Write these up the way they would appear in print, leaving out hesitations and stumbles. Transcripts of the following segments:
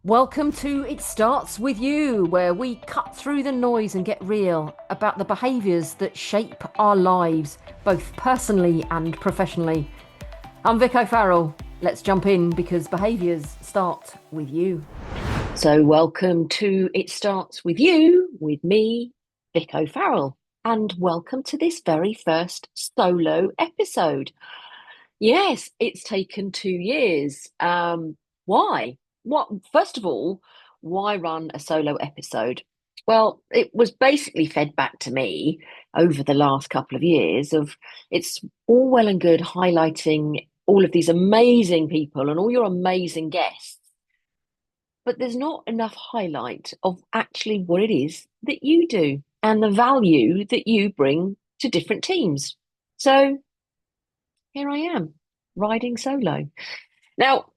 Welcome to It Starts With You, where we cut through the noise and get real about the behaviours that shape our lives, both personally and professionally. I'm Vic O'Farrell. Let's jump in because behaviours start with you. So, welcome to It Starts With You with me, Vic O'Farrell, and welcome to this very first solo episode. Yes, it's taken 2 years. Why? What, first of all, why run a solo episode? Well, it was basically fed back to me over the last couple of years of it's all well and good highlighting all of these amazing people and all your amazing guests, but there's not enough highlight of actually what it is that you do and the value that you bring to different teams. So here I am, riding solo. Now,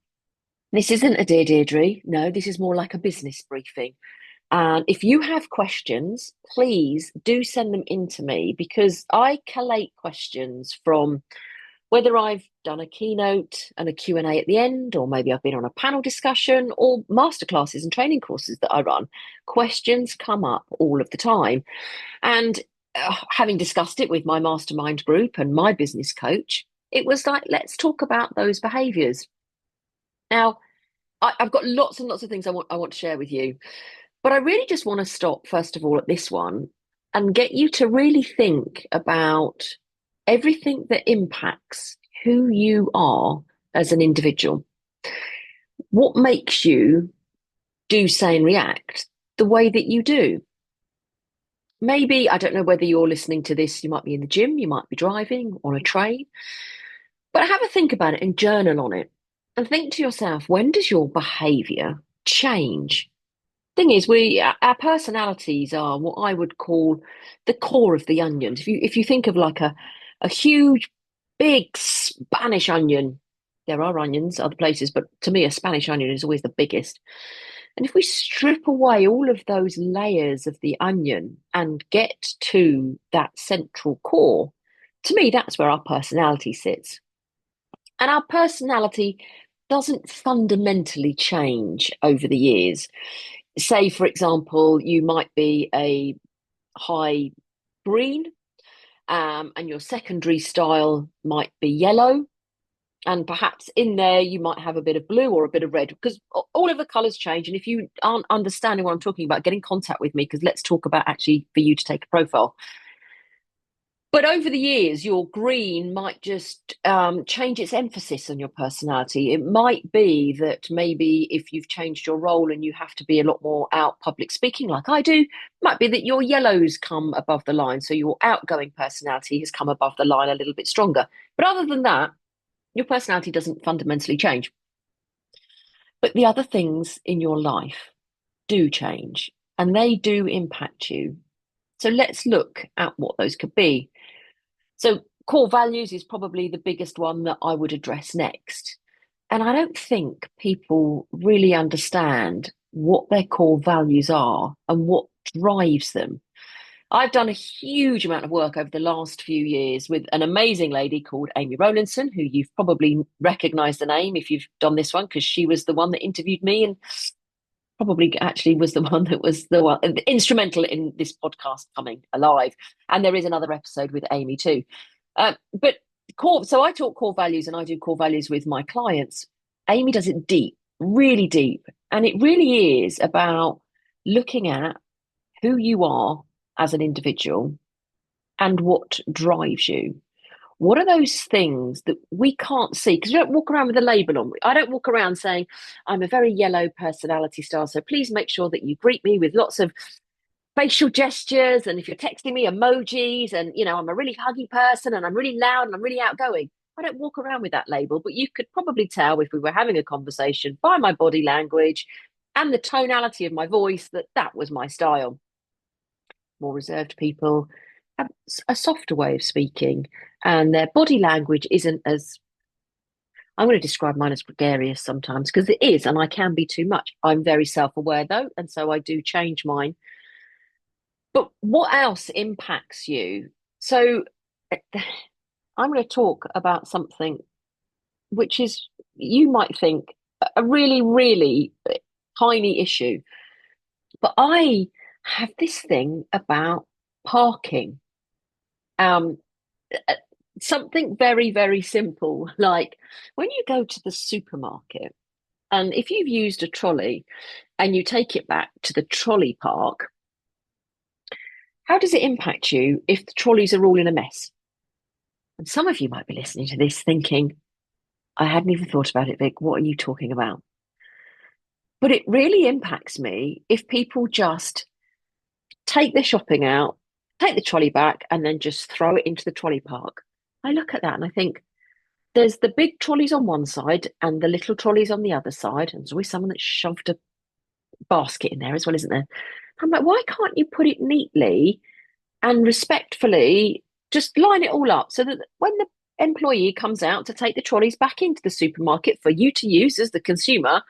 this isn't a Dear Deirdre. No, this is more like a business briefing. And if you have questions, please do send them in to me because I collate questions from whether I've done a keynote and a Q&A at the end, or maybe I've been on a panel discussion or masterclasses and training courses that I run. Questions come up all of the time. And having discussed it with my mastermind group and my business coach, it was like, let's talk about those behaviours. Now, I've got lots and lots of things I want to share with you, but I really just want to stop, first of all, at this one and get you to really think about everything that impacts who you are as an individual. What makes you do, say, and react the way that you do? Maybe, I don't know whether you're listening to this, you might be in the gym, you might be driving on a train, but have a think about it and journal on it. And think to yourself, when does your behaviour change? Thing is, our personalities are what I would call the core of the onion. If you think of like a huge, big Spanish onion, there are onions other places, but to me, a Spanish onion is always the biggest. And if we strip away all of those layers of the onion and get to that central core, to me, that's where our personality sits. And our personality doesn't fundamentally change over the years. Say, for example, you might be a high green, and your secondary style might be yellow. And perhaps in there you might have a bit of blue or a bit of red because all of the colours change. And if you aren't understanding what I'm talking about, get in contact with me because let's talk about actually for you to take a profile. But over the years, your green might just change its emphasis on your personality. It might be that maybe if you've changed your role and you have to be a lot more out public speaking like I do, might be that your yellows come above the line. So your outgoing personality has come above the line a little bit stronger. But other than that, your personality doesn't fundamentally change. But the other things in your life do change and they do impact you. So let's look at what those could be. So core values is probably the biggest one that I would address next. And I don't think people really understand what their core values are and what drives them. I've done a huge amount of work over the last few years with an amazing lady called Amy Rowlandson, who you've probably recognized the name if you've done this one, because she was the one that interviewed me and probably actually was the one that was the one instrumental in this podcast coming alive. And there is another episode with Amy too. But core, so I talk core values and I do core values with my clients. Amy does it deep, really deep. And it really is about looking at who you are as an individual and what drives you. What are those things that we can't see? Because you don't walk around with a label on. I don't walk around saying, I'm a very yellow personality style. So please make sure that you greet me with lots of facial gestures. And if you're texting me, emojis. And, you know, I'm a really huggy person and I'm really loud and I'm really outgoing. I don't walk around with that label. But you could probably tell if we were having a conversation by my body language and the tonality of my voice that that was my style. More reserved people have a softer way of speaking and their body language isn't as, I'm going to describe mine as gregarious sometimes because it is, and I can be too much. I'm very self-aware though, and so I do change mine. But what else impacts you? So I'm going to talk about something which is, you might think, a really, really tiny issue. But I have this thing about parking. Um, uh, Something very, very simple, like when you go to the supermarket, and if you've used a trolley and you take it back to the trolley park, how does it impact you if the trolleys are all in a mess? And some of you might be listening to this thinking, I hadn't even thought about it, Vic. What are you talking about? But it really impacts me if people just take their shopping out, take the trolley back, and then just throw it into the trolley park. I look at that and I think there's the big trolleys on one side and the little trolleys on the other side. And there's always someone that's shoved a basket in there as well, isn't there? I'm like, why can't you put it neatly and respectfully just line it all up so that when the employee comes out to take the trolleys back into the supermarket for you to use as the consumer,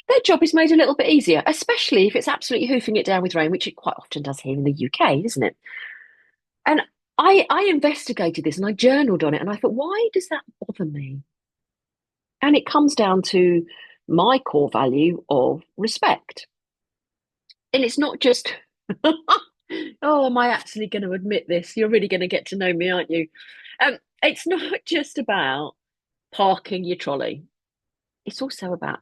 their job is made a little bit easier, especially if it's absolutely hoofing it down with rain, which it quite often does here in the UK, isn't it? And I investigated this and I journaled on it and I thought, why does that bother me? And it comes down to my core value of respect. And it's not just, oh, am I actually going to admit this? You're really going to get to know me, aren't you? It's not just about parking your trolley. It's also about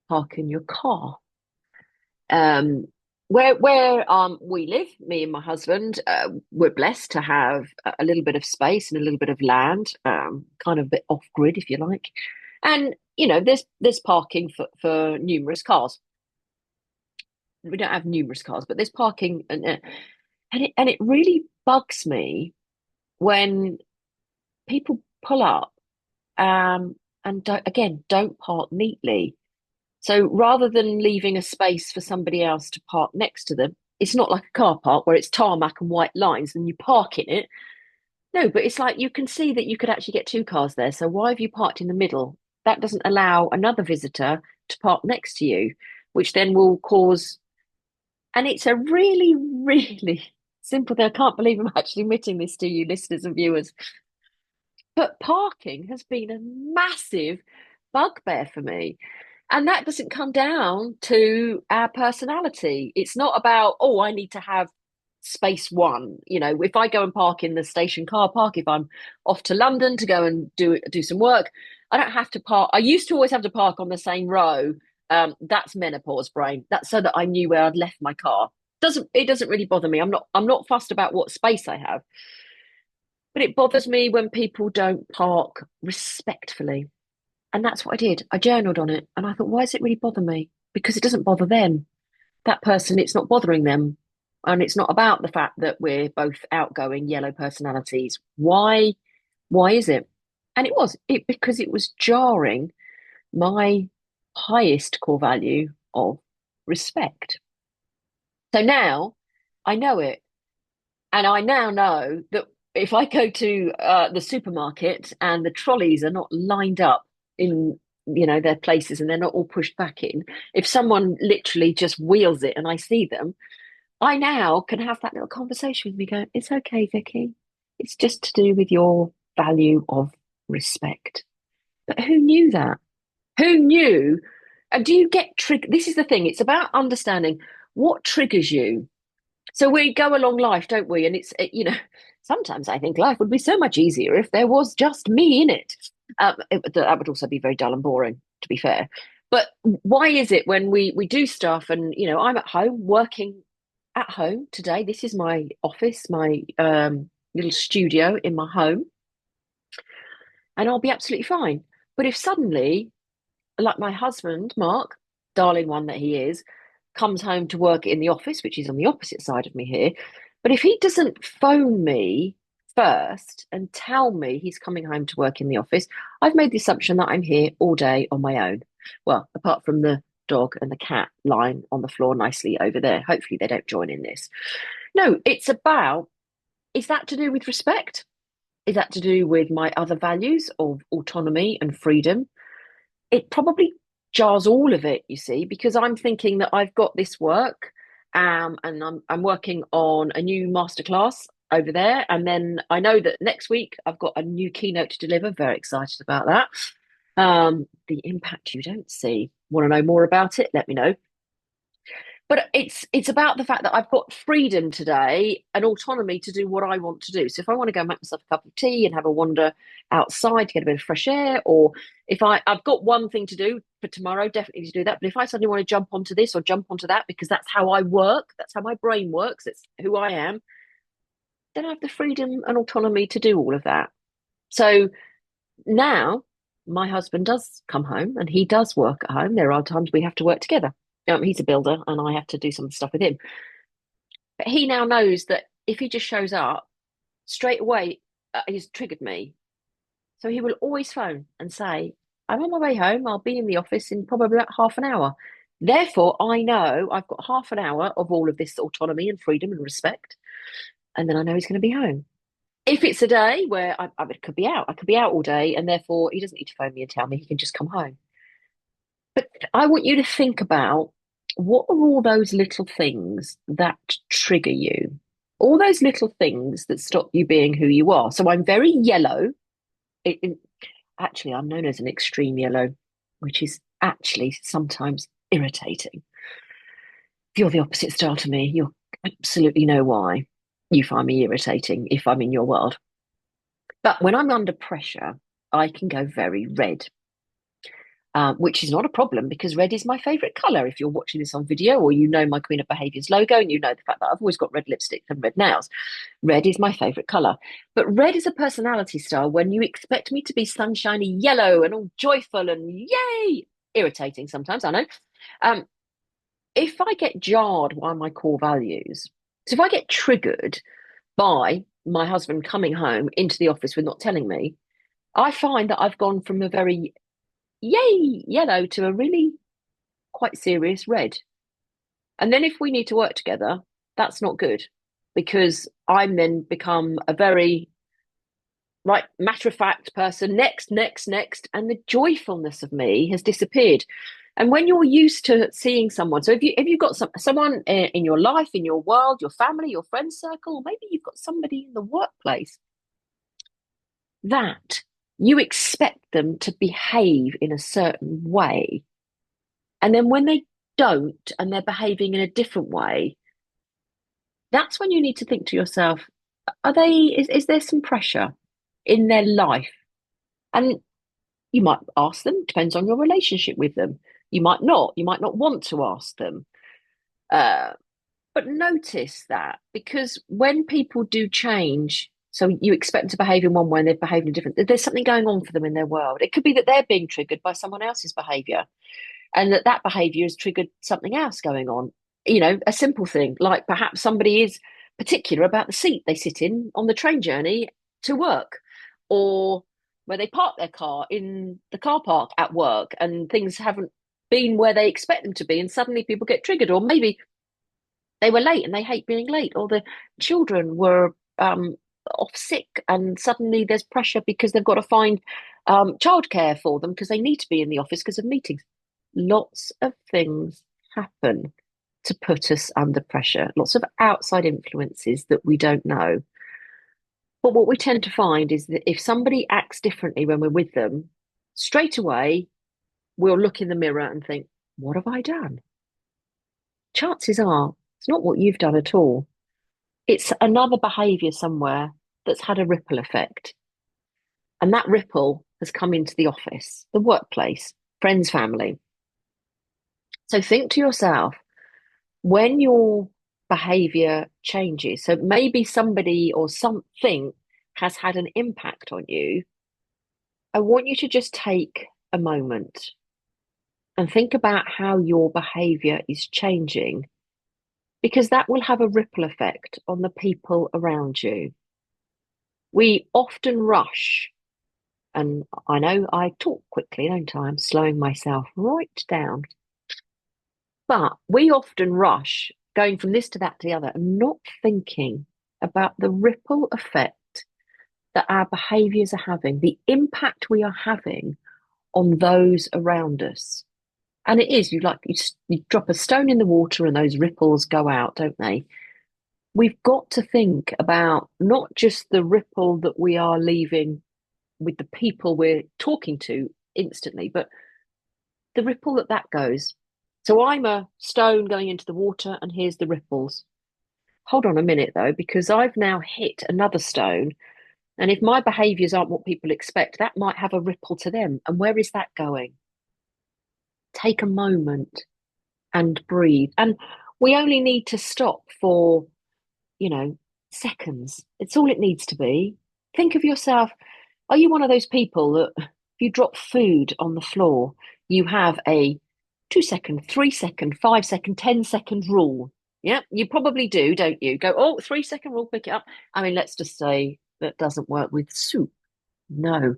parking your car. Um, where we live, me and my husband, we're blessed to have a little bit of space and a little bit of land, kind of a bit off grid, if you like. And you know, there's parking for numerous cars. We don't have numerous cars, but there's parking, and it really bugs me when people pull up and don't park neatly. So rather than leaving a space for somebody else to park next to them, it's not like a car park where it's tarmac and white lines and you park in it. No, but it's like you can see that you could actually get two cars there. So why have you parked in the middle? That doesn't allow another visitor to park next to you, which then will cause. And it's a really, really simple thing. I can't believe I'm actually admitting this to you, listeners and viewers. But parking has been a massive bugbear for me. And that doesn't come down to our personality. It's not about, oh, I need to have space one. You know, if I go and park in the station car park, if I'm off to London to go and do some work, I don't have to park. I used to always have to park on the same row. That's menopause brain. That's so that I knew where I'd left my car. It doesn't really bother me. I'm not fussed about what space I have. But it bothers me when people don't park respectfully. And that's what I did. I journaled on it and I thought, why does it really bother me? Because it doesn't bother them. That person, it's not bothering them. And it's not about the fact that we're both outgoing yellow personalities. Why is it? And it because it was jarring my highest core value of respect. So now I know it. And I now know that if I go to the supermarket and the trolleys are not lined up in, their places and they're not all pushed back in, if someone literally just wheels it and I see them, I now can have that little conversation with me going, it's okay, Vicky. It's just to do with your value of respect. But who knew that? Who knew? And do you get triggered? This is the thing. It's about understanding what triggers you. So we go along life, don't we? And sometimes I think life would be so much easier if there was just me in it. That would also be very dull and boring, to be fair. But why is it when we do stuff and, I'm at home working at home today. This is my office, my little studio in my home, and I'll be absolutely fine. But if suddenly, like my husband, Mark, darling one that he is, comes home to work in the office, which is on the opposite side of me here. But if he doesn't phone me first and tell me he's coming home to work in the office, I've made the assumption that I'm here all day on my own. Well, apart from the dog and the cat lying on the floor nicely over there. Hopefully they don't join in this. No, is that to do with respect? Is that to do with my other values of autonomy and freedom? It probably jars all of it, you see, because I'm thinking that I've got this work, and I'm working on a new masterclass over there, and then I know that next week I've got a new keynote to deliver. Very excited about that. The impact you don't see. Want to know more about it? Let me know. But it's about the fact that I've got freedom today and autonomy to do what I want to do. So if I want to go make myself a cup of tea and have a wander outside to get a bit of fresh air, or if I've got one thing to do for tomorrow, definitely to do that. But if I suddenly want to jump onto this or jump onto that because that's how I work, that's how my brain works, it's who I am, then I have the freedom and autonomy to do all of that. So now my husband does come home and he does work at home. There are times we have to work together. He's a builder and I have to do some stuff with him. But he now knows that if he just shows up straight away, he's triggered me. So he will always phone and say, I'm on my way home. I'll be in the office in probably about half an hour. Therefore, I know I've got half an hour of all of this autonomy and freedom and respect. And then I know he's going to be home. If it's a day where I could be out, I could be out all day, and therefore he doesn't need to phone me and tell me, he can just come home. But I want you to think about what are all those little things that trigger you? All those little things that stop you being who you are. So I'm very yellow. Actually, I'm known as an extreme yellow, which is actually sometimes irritating. If you're the opposite style to me, you'll absolutely know why you find me irritating if I'm in your world. But when I'm under pressure, I can go very red. Which is not a problem because red is my favourite colour. If you're watching this on video or you know my Queen of Behaviours logo and you know the fact that I've always got red lipstick and red nails, red is my favourite colour. But red is a personality style when you expect me to be sunshiny yellow and all joyful and yay, irritating sometimes, I know. If I get jarred by my core values, so if I get triggered by my husband coming home into the office with not telling me, I find that I've gone from a very yay yellow to a really quite serious red. And then if we need to work together, that's not good because I'm then become a very right matter of fact person. Next, and the joyfulness of me has disappeared. And when you're used to seeing someone, so if you've got someone in your life, in your world, your family, your friend circle, or maybe you've got somebody in the workplace that you expect them to behave in a certain way. And then when they don't and they're behaving in a different way, that's when you need to think to yourself, is there some pressure in their life? And you might ask them, depends on your relationship with them. You might not want to ask them. But notice that because when people do change, so you expect them to behave in one way and they're behaving different, there's something going on for them in their world. It could be that they're being triggered by someone else's behavior and that behavior has triggered something else going on. You know, a simple thing like perhaps somebody is particular about the seat they sit in on the train journey to work or where they park their car in the car park at work and things haven't been where they expect them to be and suddenly people get triggered, or maybe they were late and they hate being late, or the children were off sick and suddenly there's pressure because they've got to find childcare for them because they need to be in the office because of meetings. Lots of things happen to put us under pressure, lots of outside influences that we don't know. But what we tend to find is that if somebody acts differently when we're with them, straight away we'll look in the mirror and think, what have I done? Chances are it's not what you've done at all. It's another behaviour somewhere that's had a ripple effect. And that ripple has come into the office, the workplace, friends, family. So think to yourself, when your behaviour changes, so maybe somebody or something has had an impact on you, I want you to just take a moment and think about how your behaviour is changing, because that will have a ripple effect on the people around you. We often rush, and I know I talk quickly, don't I? I'm slowing myself right down. But we often rush, going from this to that to the other, and not thinking about the ripple effect that our behaviours are having, the impact we are having on those around us. And it is, you drop a stone in the water and those ripples go out, don't they? We've got to think about not just the ripple that we are leaving with the people we're talking to instantly, but the ripple that goes. So I'm a stone going into the water, and here's the ripples. Hold on a minute though, because I've now hit another stone. And if my behaviours aren't what people expect, that might have a ripple to them. And where is that going? Take a moment and breathe. And we only need to stop for, seconds. It's all it needs to be. Think of yourself. Are you one of those people that if you drop food on the floor, you have a 2 second, 3 second, 5 second, 10 second rule? Yeah, you probably do, don't you? Go, oh, 3 second rule, pick it up. I mean, let's just say that doesn't work with soup. No.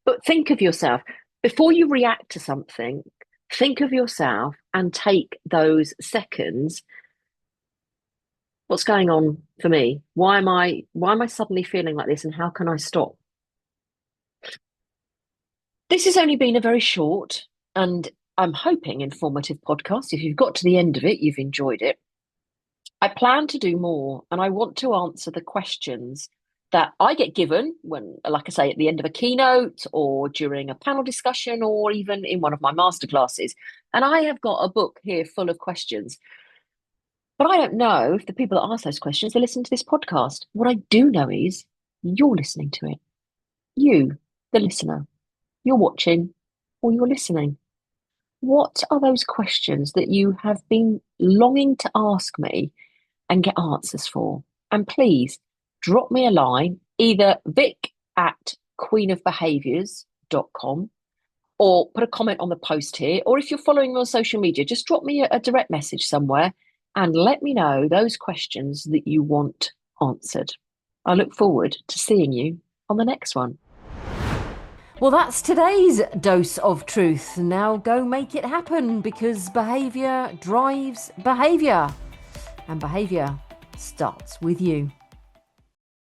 But think of yourself. Before you react to something, think of yourself and take those seconds. What's going on for me? Why am I suddenly feeling like this, and how can I stop? This has only been a very short and I'm hoping informative podcast. If you've got to the end of it, you've enjoyed it. I plan to do more, and I want to answer the questions that I get given when, like I say, at the end of a keynote or during a panel discussion or even in one of my masterclasses. And I have got a book here full of questions. But I don't know if the people that ask those questions are listening to this podcast. What I do know is you're listening to it. You, the listener, you're watching or you're listening. What are those questions that you have been longing to ask me and get answers for? And please drop me a line, either vic@queenofbehaviours.com, or put a comment on the post here. Or if you're following me on social media, just drop me a direct message somewhere and let me know those questions that you want answered. I look forward to seeing you on the next one. Well, that's today's dose of truth. Now go make it happen, because behaviour drives behaviour. And behaviour starts with you.